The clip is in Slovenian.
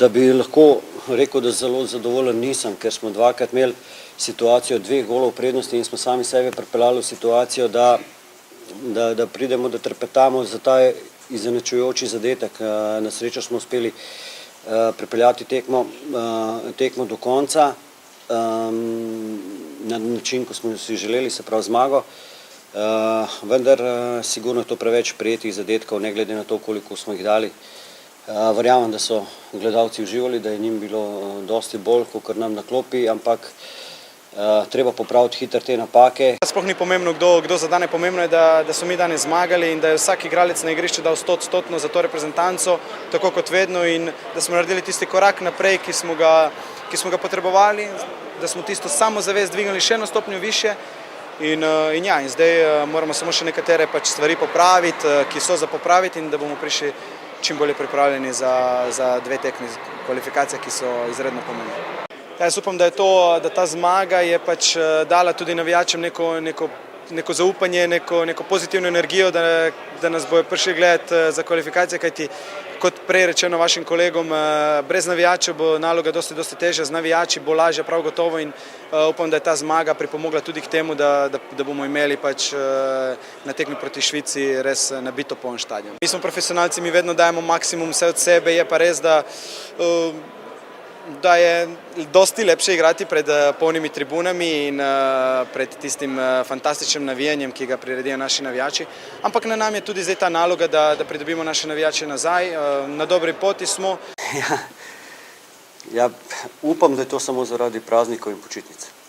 Da bi lahko rekel, da zelo zadovoljen nisem, ker smo dvakrat imeli situacijo 2 golov prednosti in smo sami sebe pripeljali v situacijo, da pridemo, da trpetamo za ta izenačujoči zadetek. Na srečo smo uspeli pripeljati tekmo do konca na način, ko smo si želeli, se pravi zmago. Vendar sigurno je to preveč prijetih zadetkov, ne glede na to, koliko smo jih dali. Verjamem, da so gledalci uživali, da je njim bilo dosti bolj, kot nam na klopi, ampak treba popraviti hitro te napake. Sploh ni pomembno, kdo zadane, pomembno je, da so mi danes zmagali in da je vsak igralec na igrišču dal 100% za to reprezentanco, tako kot vedno, in da smo naredili tisti korak naprej, ki smo ga potrebovali, da smo tisto samozavest dvignili še eno stopnjo više. In zdaj moramo samo še nekatere stvari popraviti, ki so za popraviti, in da bomo prišli čim bolje pripravljeni za 2 tekmi kvalifikacije, ki so izredno pomembne. Jaz upam, da ta zmaga je dala tudi navijačem neko zaupanje, neko pozitivno energijo, da nas bojo prišli gledati za kvalifikacije, kajti kot prej rečeno vašim kolegom, brez navijačev bo naloga dosti težja, z navijači bo lažja prav gotovo, in upam, da je ta zmaga pripomogla tudi k temu, da bomo imeli na tekmi proti Švici res nabito poln štadion. Mi smo profesionalci, mi vedno dajemo maksimum vse od sebe, je pa res, da je dosti lepše igrati pred polnimi tribunami in pred tistim fantastičnim navijanjem, ki ga priredijo naši navijači. Ampak na nam je tudi zdaj ta naloga, da pridobimo naše navijače nazaj. Na dobri poti smo. Ja, upam, da je to samo zaradi praznikov in počitnic.